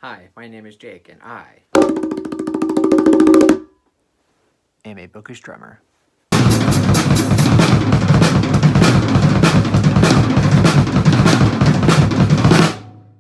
Hi, my name is Jake, and I am a bookish drummer.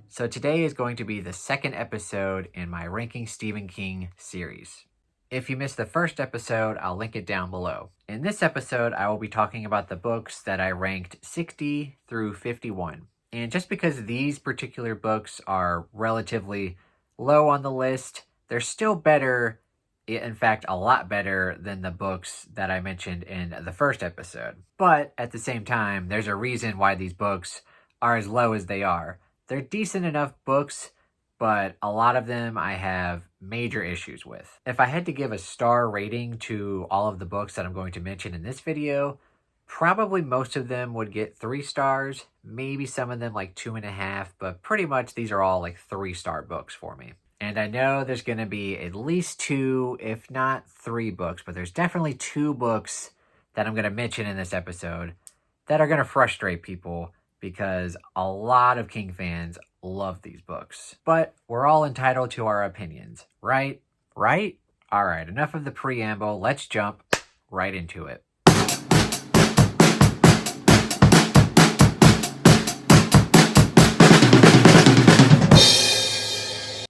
So today is going to be the second episode in my Ranking Stephen King series. If you missed the first episode, I'll link it down below. In this episode, I will be talking about the books that I ranked 60 through 51. And just because these particular books are relatively low on the list, they're still better, in fact, a lot better than the books that I mentioned in the first episode. But at the same time, there's a reason why these books are as low as they are. They're decent enough books, but a lot of them I have major issues with. If I had to give a star rating to all of the books that I'm going to mention in this video, probably most of them would get 3 stars, maybe some of them like 2.5, but pretty much these are all like 3-star books for me. And I know there's going to be at least 2, if not 3 books, but there's definitely 2 books that I'm going to mention in this episode that are going to frustrate people because a lot of King fans love these books. But we're all entitled to our opinions, right? Right? All right, enough of the preamble. Let's jump right into it.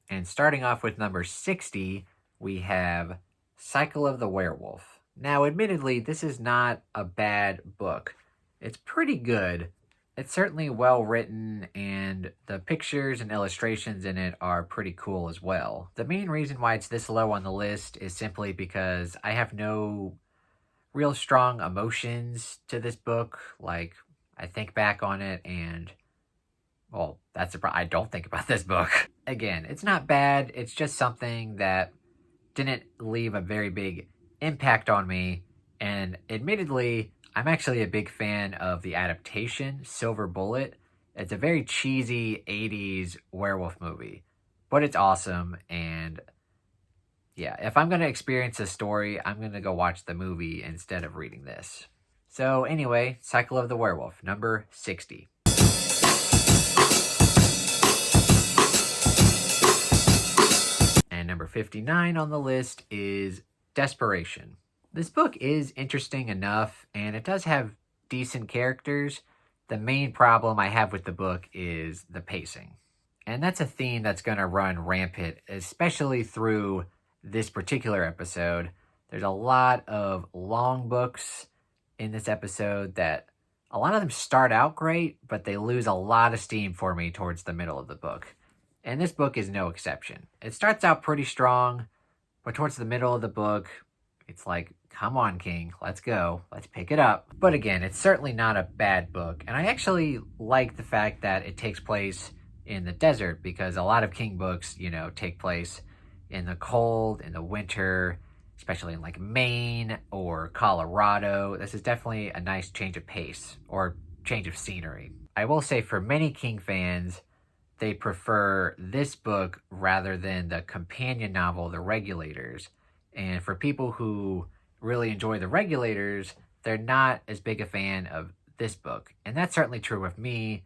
And starting off with number 60, we have Cycle of the Werewolf. Now, admittedly, this is not a bad book. It's pretty good. It's certainly well written, and the pictures and illustrations in it are pretty cool as well. The main reason why it's this low on the list is simply because I have no real strong emotions to this book. Like, I think back on it and, well, that's the problem. I don't think about this book. Again, it's not bad. It's just something that didn't leave a very big impact on me, and admittedly, I'm actually a big fan of the adaptation, Silver Bullet. It's a very cheesy 80s werewolf movie, but it's awesome. And yeah, if I'm going to experience a story, I'm going to go watch the movie instead of reading this. So anyway, Cycle of the Werewolf, number 60. And number 59 on the list is Desperation. This book is interesting enough, and it does have decent characters. The main problem I have with the book is the pacing. And that's a theme that's going to run rampant, especially through this particular episode. There's a lot of long books in this episode that a lot of them start out great, but they lose a lot of steam for me towards the middle of the book. And this book is no exception. It starts out pretty strong, but towards the middle of the book, it's like, come on, King, let's go. Let's pick it up. But again, it's certainly not a bad book. And I actually like the fact that it takes place in the desert, because a lot of King books, take place in the cold, in the winter, especially in like Maine or Colorado. This is definitely a nice change of pace or change of scenery. I will say for many King fans, they prefer this book rather than the companion novel, The Regulators. And for people who really enjoy The Regulators, they're not as big a fan of this book. And that's certainly true with me.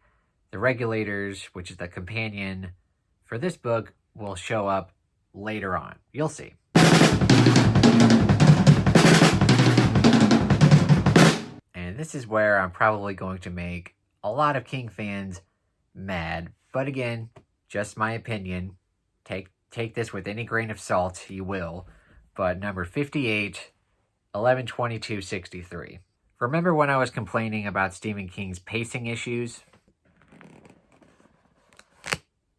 The Regulators, which is the companion for this book, will show up later on. You'll see. And this is where I'm probably going to make a lot of King fans mad. But again, just my opinion. Take this with any grain of salt, you will. But number 58, 11/22/63. Remember when I was complaining about Stephen King's pacing issues?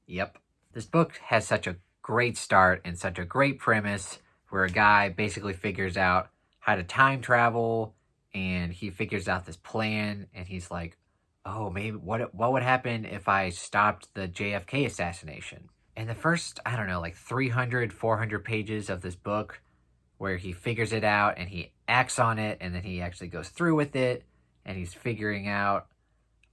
Yep. This book has such a great start and such a great premise where a guy basically figures out how to time travel, and he figures out this plan, and he's like, oh, maybe what would happen if I stopped the JFK assassination? And the first, 300, 400 pages of this book, where he figures it out and he acts on it, and then he actually goes through with it, and he's figuring out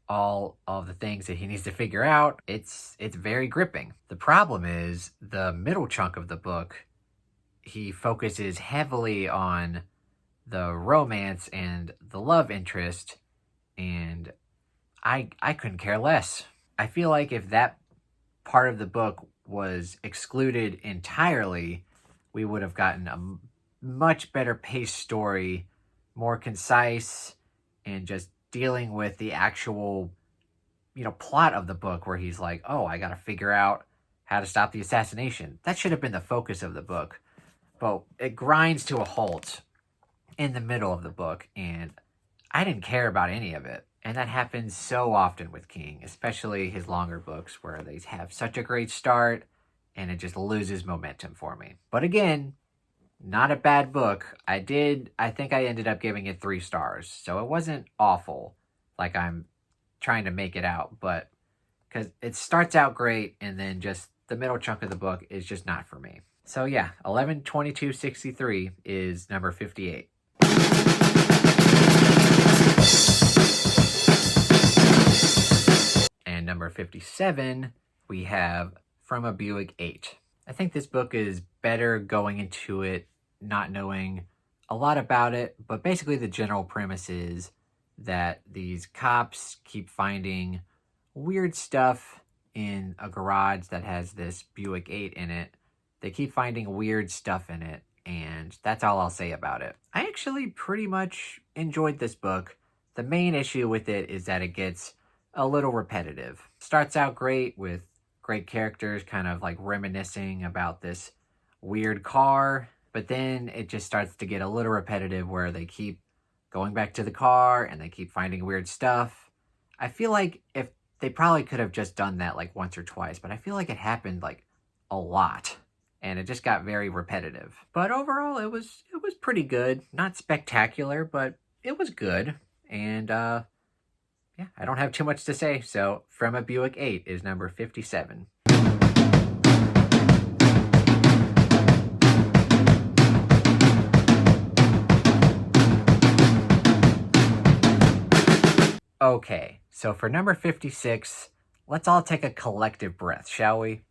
all of the things that he needs to figure out. It's very gripping. The problem is the middle chunk of the book, he focuses heavily on the romance and the love interest, and I couldn't care less. I feel like if that part of the book was excluded entirely, we would have gotten a much better paced story, more concise, and just dealing with the actual, plot of the book where he's like, oh, I got to figure out how to stop the assassination. That should have been the focus of the book. But it grinds to a halt in the middle of the book, and I didn't care about any of it. And that happens so often with King, especially his longer books where they have such a great start and it just loses momentum for me. But again, not a bad book. I think I ended up giving it 3 stars. So it wasn't awful like I'm trying to make it out, but because it starts out great and then just the middle chunk of the book is just not for me. So yeah, 11/22/63 is number 58. And number 57, we have From a Buick 8. I think this book is better going into it not knowing a lot about it, but basically the general premise is that these cops keep finding weird stuff in a garage that has this Buick 8 in it. They keep finding weird stuff in it, and that's all I'll say about it. I actually pretty much enjoyed this book. The main issue with it is that it gets a little repetitive. Starts out great with great characters kind of like reminiscing about this weird car, but then it just starts to get a little repetitive where they keep going back to the car and they keep finding weird stuff. I feel like if they probably could have just done that like once or twice, but I feel like it happened like a lot and it just got very repetitive. But overall it was pretty good. Not spectacular, but it was good. And yeah, I don't have too much to say. So From a Buick 8 is number 57. Okay, so for number 56, let's all take a collective breath, shall we?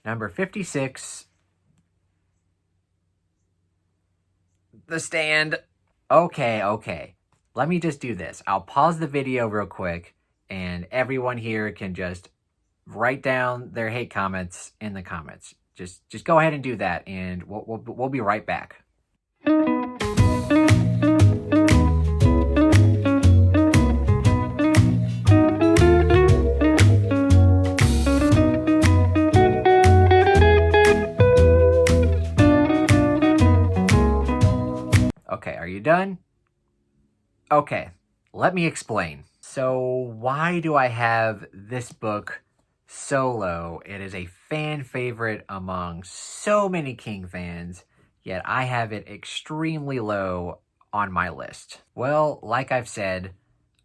Number 56, The Stand. Okay. Let me just do this. I'll pause the video real quick, and everyone here can just write down their hate comments in the comments. Just go ahead and do that, and we'll be right back. Okay, are you done? Okay, let me explain. So why do I have this book so low? It is a fan favorite among so many King fans, yet I have it extremely low on my list. Well, like I've said,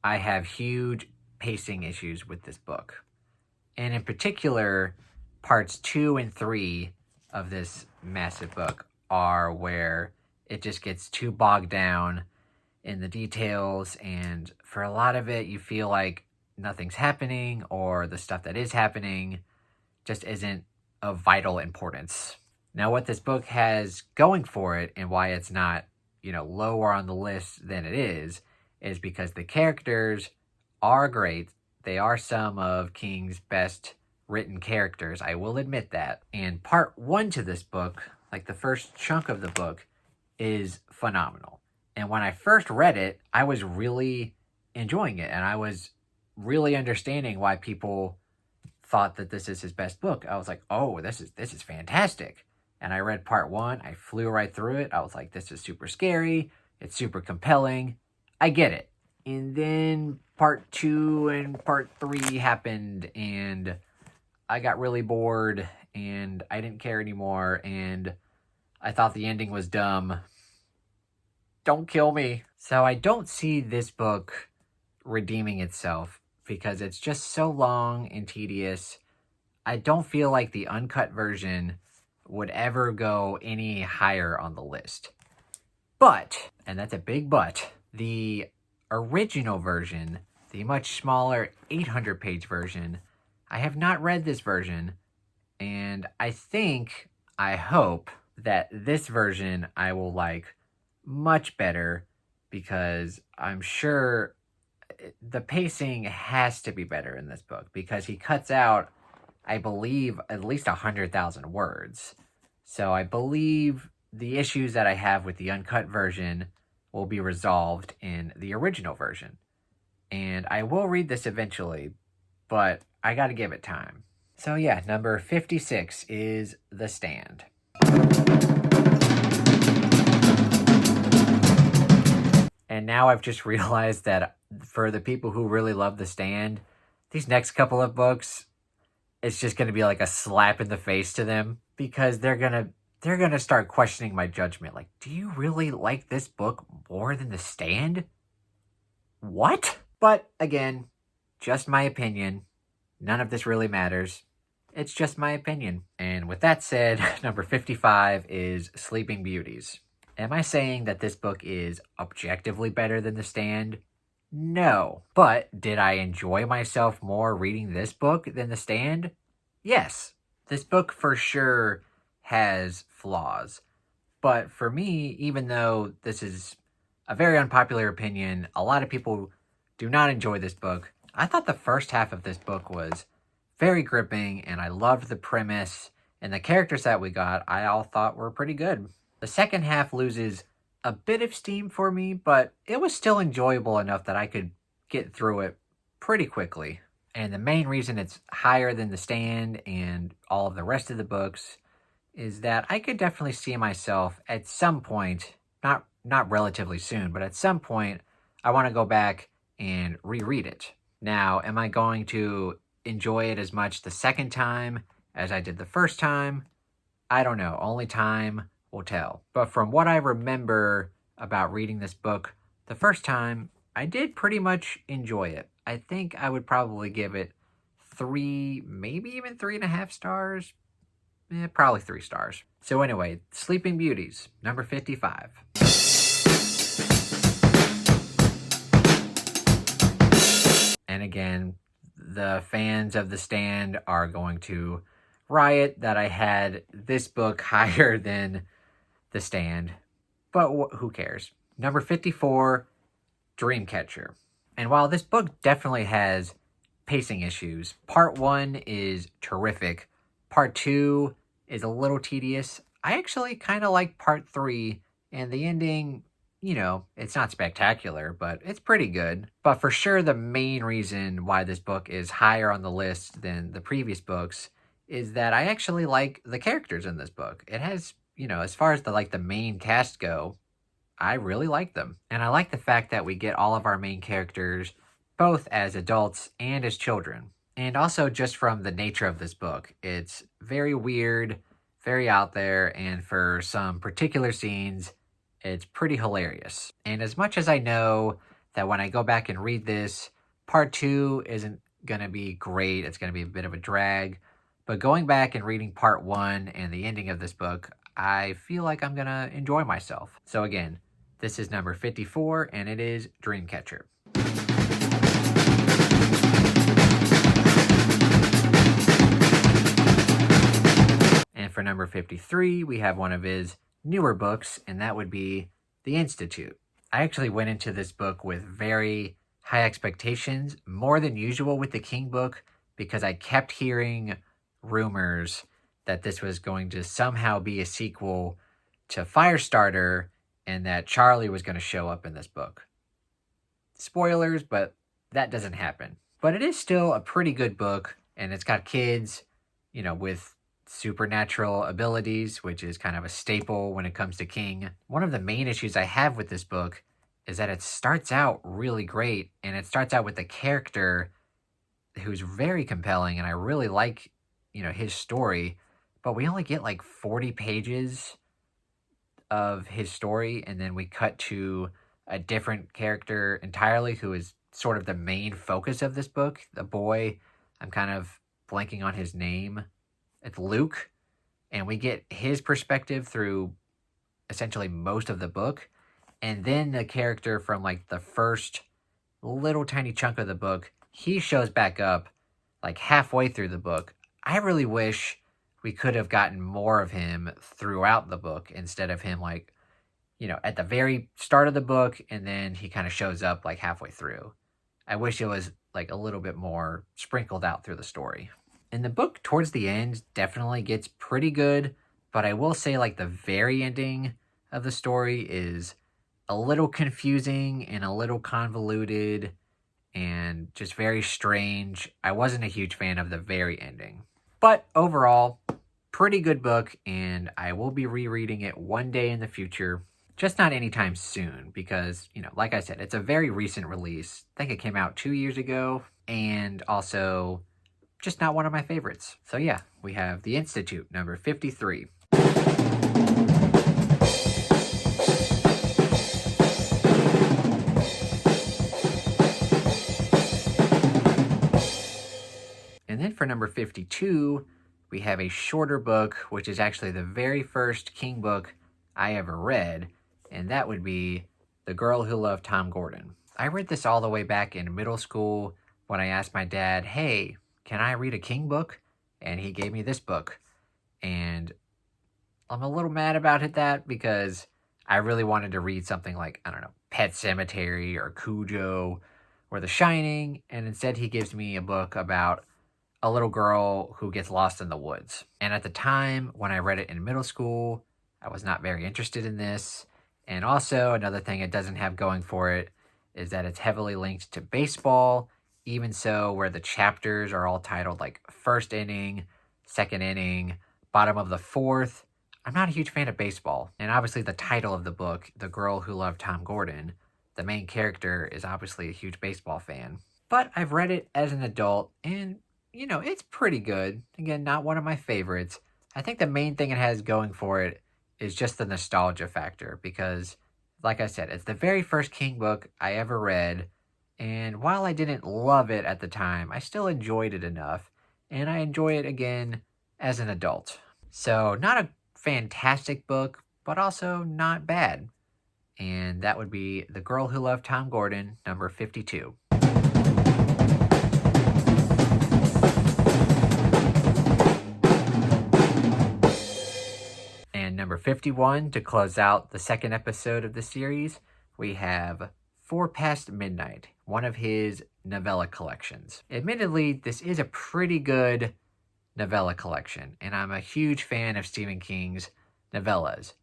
I have huge pacing issues with this book. And in particular, parts 2 and 3 of this massive book are where it just gets too bogged down in the details, and for a lot of it you feel like nothing's happening, or the stuff that is happening just isn't of vital importance. Now what this book has going for it and why it's not, lower on the list than it is because the characters are great. They are some of King's best written characters, I will admit that. And part 1 to this book, like the first chunk of the book, is phenomenal. And when I first read it, I was really enjoying it, and I was really understanding why people thought that this is his best book. I was like, oh, this is fantastic. And I read part 1, I flew right through it. I was like, this is super scary, it's super compelling, I get it. And then part 2 and part 3 happened, and I got really bored, and I didn't care anymore, and I thought the ending was dumb. Don't kill me. So I don't see this book redeeming itself because it's just so long and tedious. I don't feel like the uncut version would ever go any higher on the list. But, and that's a big but, the original version, the much smaller 800-page version, I have not read this version, and I hope that this version I will like much better, because I'm sure the pacing has to be better in this book because he cuts out, I believe, at least 100,000 words. So I believe the issues that I have with the uncut version will be resolved in the original version. And I will read this eventually, but I gotta give it time. So yeah, number 56 is The Stand. And now I've just realized that for the people who really love The Stand, these next couple of books, it's just going to be like a slap in the face to them because they're going to start questioning my judgment. Like, do you really like this book more than The Stand? What? But again, just my opinion. None of this really matters. It's just my opinion. And with that said, number 55 is Sleeping Beauties. Am I saying that this book is objectively better than The Stand? No. But did I enjoy myself more reading this book than The Stand? Yes. This book for sure has flaws. But for me, even though this is a very unpopular opinion, a lot of people do not enjoy this book. I thought the first half of this book was very gripping, and I loved the premise, and the characters that we got, I all thought were pretty good. The second half loses a bit of steam for me, but it was still enjoyable enough that I could get through it pretty quickly. And the main reason it's higher than The Stand and all of the rest of the books is that I could definitely see myself at some point, not relatively soon, but at some point, I want to go back and reread it. Now, am I going to enjoy it as much the second time as I did the first time? I don't know. Only time will tell. But from what I remember about reading this book the first time, I did pretty much enjoy it. I think I would probably give it 3, maybe even 3.5 stars. Probably 3 stars. So anyway, Sleeping Beauties, number 55. And again, the fans of The Stand are going to riot that I had this book higher than The Stand. But who cares? Number 54, Dreamcatcher. And while this book definitely has pacing issues, part 1 is terrific. Part 2 is a little tedious. I actually kind of like part 3, and the ending, it's not spectacular, but it's pretty good. But for sure, the main reason why this book is higher on the list than the previous books is that I actually like the characters in this book. It has, as far as the main cast go, I really like them. And I like the fact that we get all of our main characters both as adults and as children. And also just from the nature of this book, it's very weird, very out there, and for some particular scenes, it's pretty hilarious. And as much as I know that when I go back and read this, part 2 isn't going to be great, it's going to be a bit of a drag, but going back and reading part 1 and the ending of this book, I feel like I'm going to enjoy myself. So again, this is number 54, and it is Dreamcatcher. And for number 53, we have one of his newer books, and that would be The Institute. I actually went into this book with very high expectations, more than usual with the King book, because I kept hearing rumors that this was going to somehow be a sequel to Firestarter and that Charlie was going to show up in this book. Spoilers, but that doesn't happen. But it is still a pretty good book, and it's got kids, with supernatural abilities, which is kind of a staple when it comes to King. One of the main issues I have with this book is that it starts out really great, and it starts out with a character who's very compelling, and I really like, his story, but we only get 40 pages of his story, and then we cut to a different character entirely who is sort of the main focus of this book. The boy, I'm kind of blanking on his name. It's Luke, and we get his perspective through essentially most of the book, and then the character from the first little tiny chunk of the book, he shows back up halfway through the book. I really wish we could have gotten more of him throughout the book instead of him at the very start of the book, and then he kind of shows up halfway through. I wish it was like a little bit more sprinkled out through the story. And the book towards the end definitely gets pretty good, but I will say like the very ending of the story is a little confusing and a little convoluted and just very strange. I wasn't a huge fan of the very ending. But overall, pretty good book, and I will be rereading it one day in the future. Just not anytime soon because, like I said, it's a very recent release. I think it came out 2 years ago, and also just not one of my favorites. So yeah, we have The Institute, number 53. And then for number 52, we have a shorter book, which is actually the very first King book I ever read, and that would be The Girl Who Loved Tom Gordon. I read this all the way back in middle school when I asked my dad, hey, can I read a King book? And he gave me this book. And I'm a little mad about that because I really wanted to read something like, I don't know, Pet Sematary or Cujo or The Shining, and instead he gives me a book about a little girl who gets lost in the woods. And at the time, when I read it in middle school, I was not very interested in this. And also, another thing it doesn't have going for it is that it's heavily linked to baseball, even so, where the chapters are all titled like first inning, second inning, bottom of the fourth. I'm not a huge fan of baseball. And obviously the title of the book, The Girl Who Loved Tom Gordon, the main character is obviously a huge baseball fan. But I've read it as an adult, and it's pretty good. Again, not one of my favorites. I think the main thing it has going for it is just the nostalgia factor because, like I said, it's the very first King book I ever read, and while I didn't love it at the time, I still enjoyed it enough, and I enjoy it again as an adult. So, not a fantastic book, but also not bad. And that would be The Girl Who Loved Tom Gordon, number 52. Number 51, to close out the second episode of the series, we have 4 Past Midnight, one of his novella collections. Admittedly, this is a pretty good novella collection, and I'm a huge fan of Stephen King's novellas.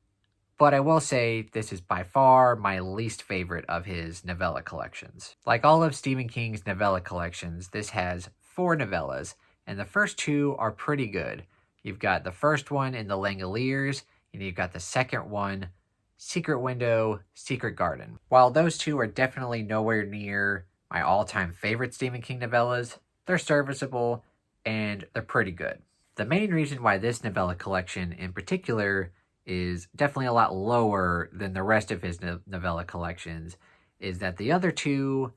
But I will say this is by far my least favorite of his novella collections. Like all of Stephen King's novella collections, this has 4 novellas, and the first 2 are pretty good. You've got the first one in The Langoliers, and you've got the second one, Secret Window, Secret Garden. While those 2 are definitely nowhere near my all-time favorite Stephen King novellas, they're serviceable and they're pretty good. The main reason why this novella collection in particular is definitely a lot lower than the rest of his novella collections is that the other 2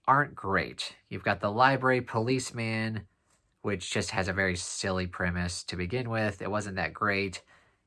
aren't great. You've got The Library Policeman, which just has a very silly premise to begin with. It wasn't that great.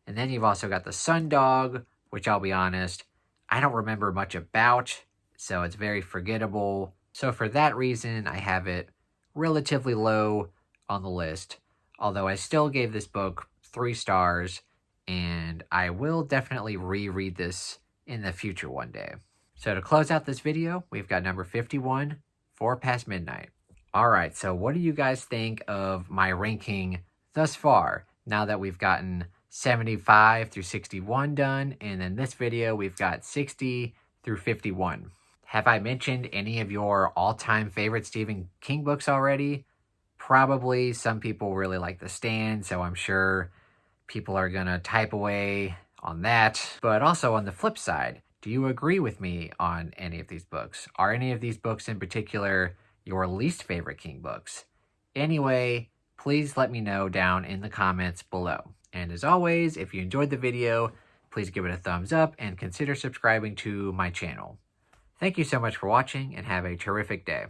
And then you've also got The Sundog, which I'll be honest, I don't remember much about, so it's very forgettable. So for that reason, I have it relatively low on the list, although I still gave this book 3 stars, and I will definitely reread this in the future one day. So to close out this video, we've got number 51, 4 Past Midnight. Alright, so what do you guys think of my ranking thus far, now that we've gotten 75 through 61 done, and in this video we've got 60 through 51. Have I mentioned any of your all-time favorite Stephen King books already? Probably. Some people really like The Stand, so I'm sure people are gonna type away on that. But also on the flip side, do you agree with me on any of these books? Are any of these books in particular your least favorite King books? Anyway, please let me know down in the comments below. And as always, if you enjoyed the video, please give it a thumbs up and consider subscribing to my channel. Thank you so much for watching and have a terrific day.